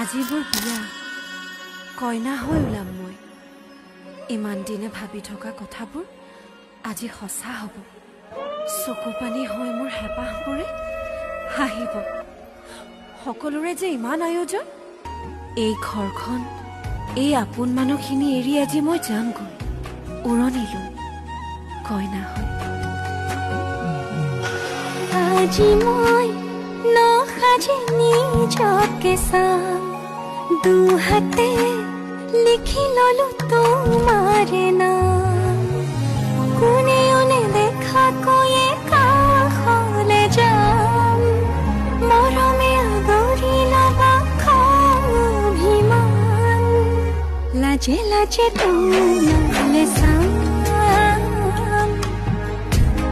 আজিবোৰ বিয়া কইনা হৈ ওলাম মই ইমান দিনে ভাবি থকা কথাবোৰ আজি সঁচা হ'ব চকু পানী হৈ মোৰ হেঁপাহবোৰে হাঁহিব সকলোৰে যে ইমান আয়োজন এই ঘৰখন এই আপোন মানুহখিনি এৰি আজি মই যামগৈ উৰণিলো কইনা হৈ আজি মই নসাজে নিজকে চাম দুহাতে লিখি ললো তোমাৰ নাম কোনেও নেদেখা কৈয়ে কাষলে যাম মৰমে আদৰি লবা অভিমান লাজে লাজে তোমালে চাম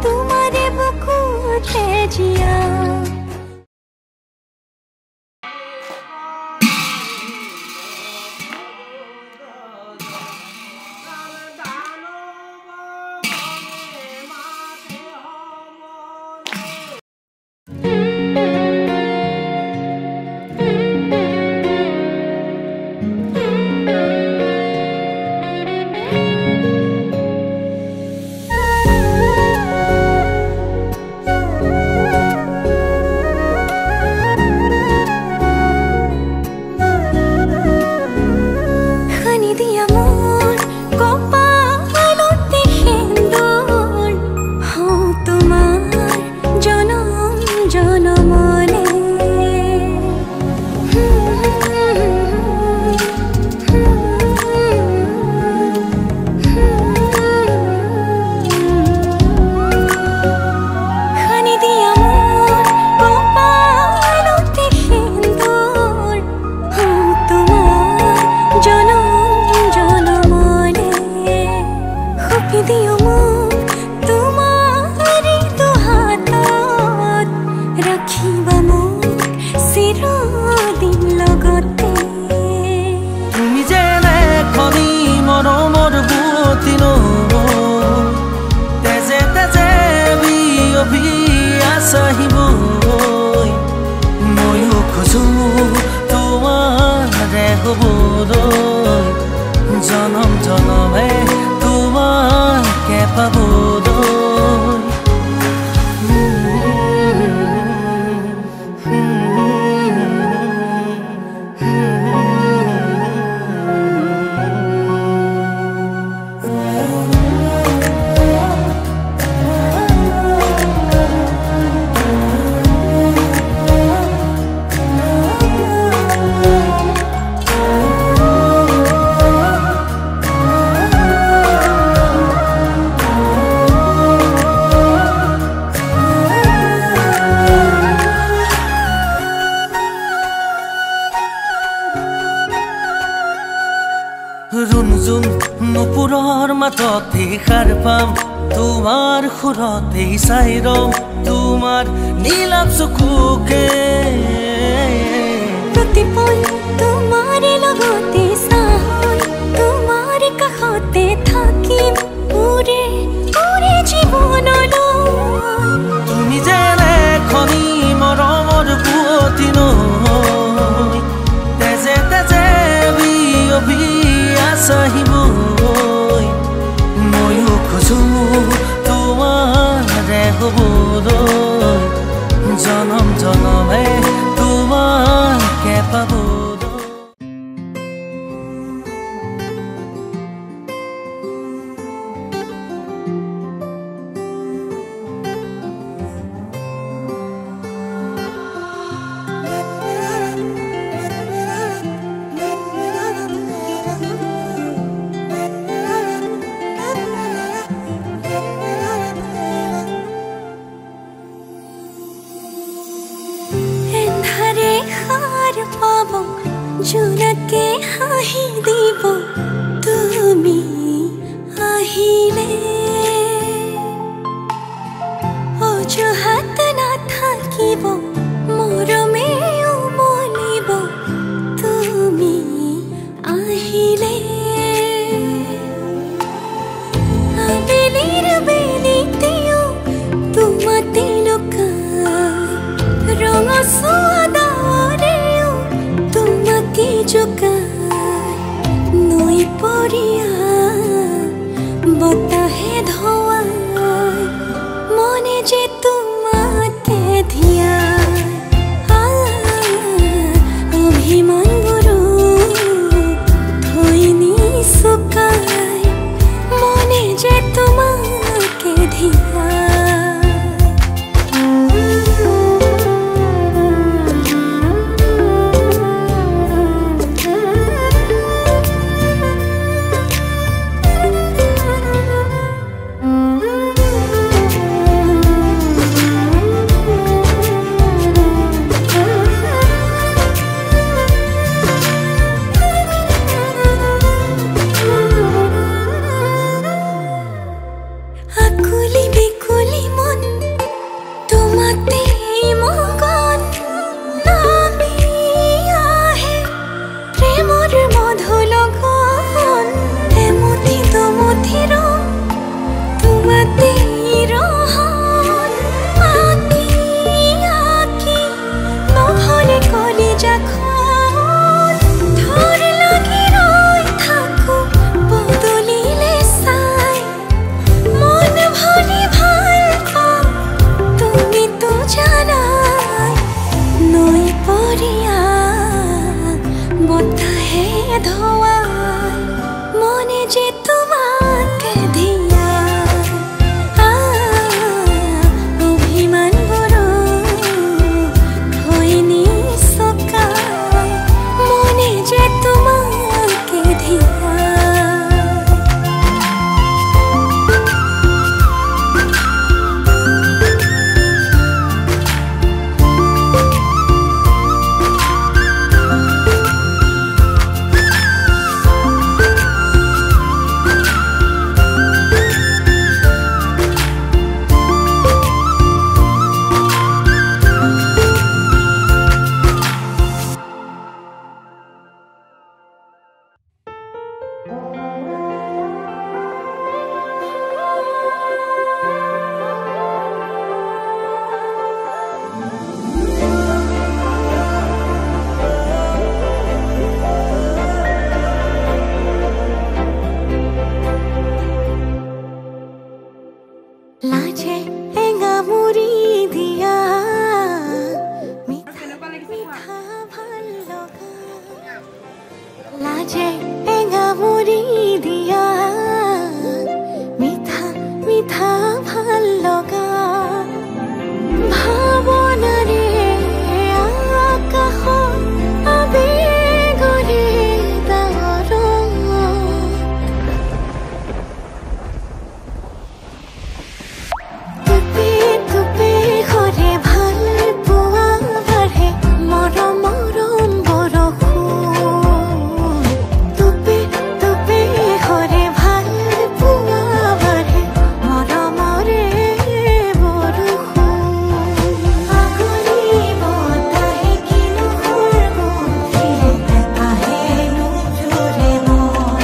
তোমাৰে বুকুতে জিয়া জনম জনমে তোমাকে পাবলৈ रुनजुन नुपुৰৰ মাততে খাৰ পাম তোমাৰ সুৰতে চাইৰম তোমাৰ নীলাভ চকুকে প্ৰতিপল তোমাৰ লগতে চাই তোমাৰ কাষতে থাকিম পুৰে পুৰে জীৱনলৈ তুমি যেনে খনি মৰমৰ বুৱতী নৈ তেজে তেজে বিয়পি আহিবই ময়ো খোজো তোমাৰে হ'বলৈ জনম জনমে তোমাকে পাবলৈ জোনাকে হাঁহি দিব তুমি আহিলে অজুহাত নাথাকিব মৰমে উমলিব তুমি আহিলে আবেলিৰ বেলিতেও তোমাতে লুকাই ৰঙা চুৱা ডাৱৰেও তোমাকে মগন নামি আহে প্ৰেমৰ মধু লগন এমুঠি দুমুঠি ৰং তোমাতে ৰহন আঁকি আঁকি নহলে কলিজাখন ধৰ লাগি ৰৈ থাকো বদলিলে চাই মন ভৰি ভাল পাওঁ তুমিতো জানাই নৈ পৰিয়া বতাহে ধোৱাই মনে যে তোমাকে দিয়া অভিমান বড়ো হয়নি চকাই মনে যে তোমাকে দিয়া লাজে এঙামুৰি দিয়া মিঠা ভাল লগা লাজে এঙামুৰি দিয়া মিঠা মিঠা ভাল লগা ভাৱনাৰে আকাশত আবেগৰে ডাৱৰত তুপে তুপে ঘৰে ভাল পোৱা বাঢ়ে মৰম মৰম বৰষুণ তুপে তুপে ঘৰে ভাল পোৱা বাঢ়ে মৰমৰে বৰষুণ আগলি বতাহে কিনো সুৰগুন্থিলে আহে নুজুৰে মন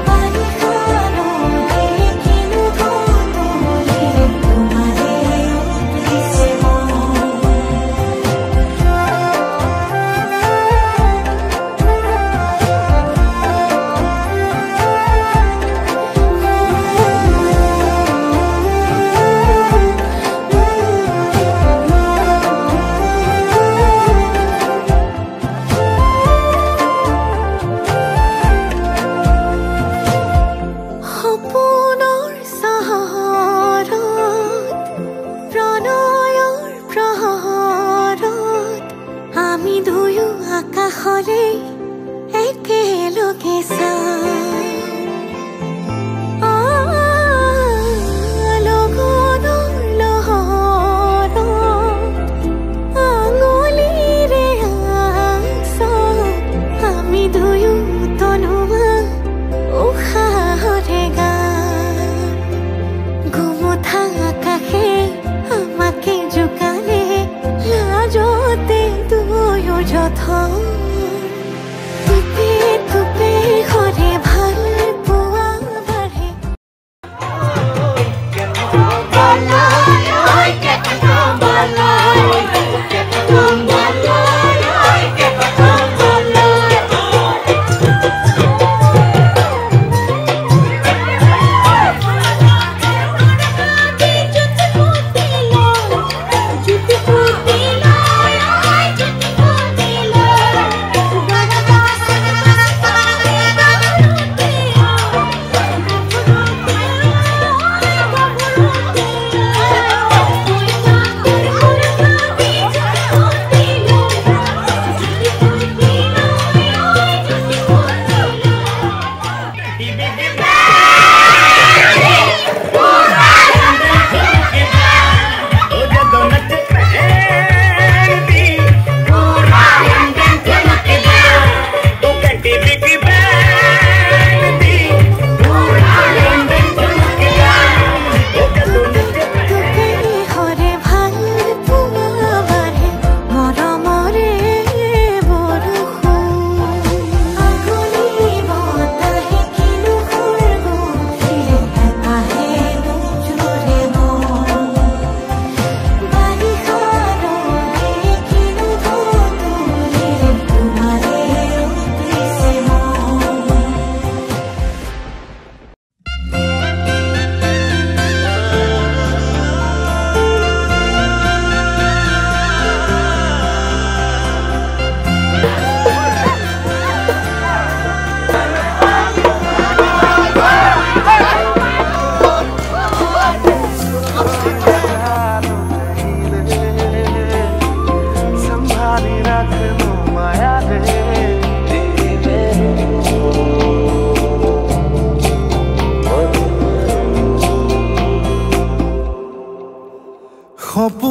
বাৰিষা ৰ'দে কিনো ধুনুলিলে তোমাৰে উঠিছে সপোনৰ চহৰত প্ৰণয়ৰ প্ৰহৰত আমি দুয়ো আকাশৰে একেলগে লগনৰ লহৰত আঙুলিৰে আঁচত আমি দুয়ো তনুৱা উশাহৰে গান গোমঠা আকাশে আমাকে জোকালে লাজতে দুয়ো যথন তুপে তুপে ঘৰে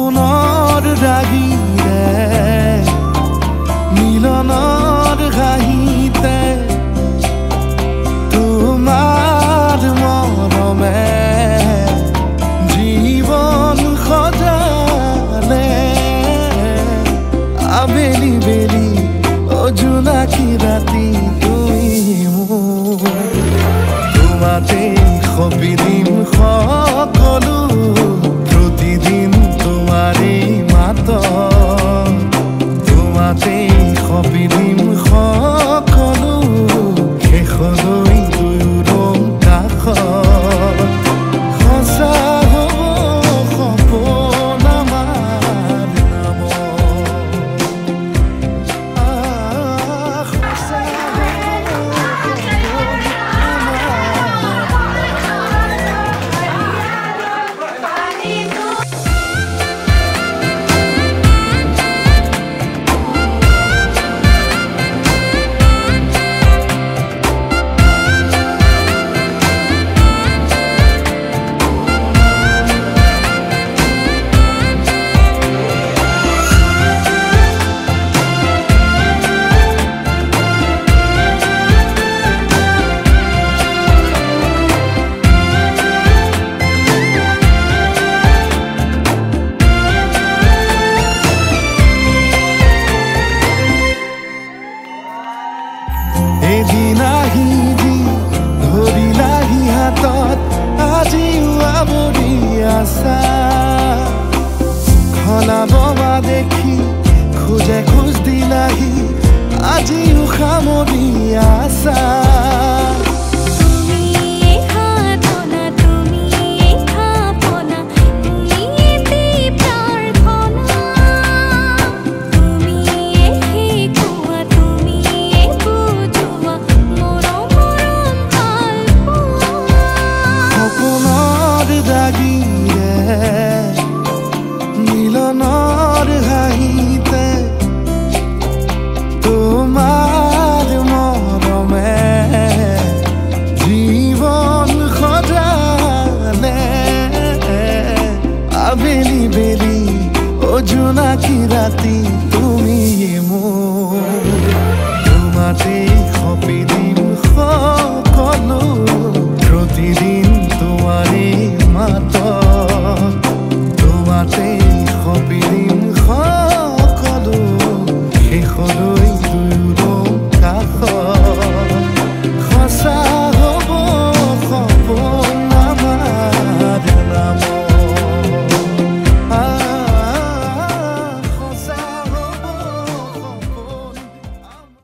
সপোনৰ ৰাগিৰে মিলনৰ ঘাঁহিতে তোমাৰ মৰমে জীৱন সজালে আবেলি বেলি জোনাকী ৰাতি তুমি মোৰ তোমাতে সপিদিম সকলো প্ৰতিদিন তোমাৰেই মাত তোমাতে সপিদিম সকলো শেষলৈ দুয়োৰং কাষত সঁচা হ'ব সপোন আমাৰ নামত সঁচা এদিনাহি যি ধৰিলাহি হাতত আজিও আৱৰি আছা খলাব বা দেখি খোজে খোজ দিলাহি আজিও সামৰি আছা মিলনৰ ঘাঁহিতে তোমাৰ মৰমে জীৱন সজালে আবেলি বেলি জোনাকী ৰাতি তুমি মোৰ তোমাতেই সপি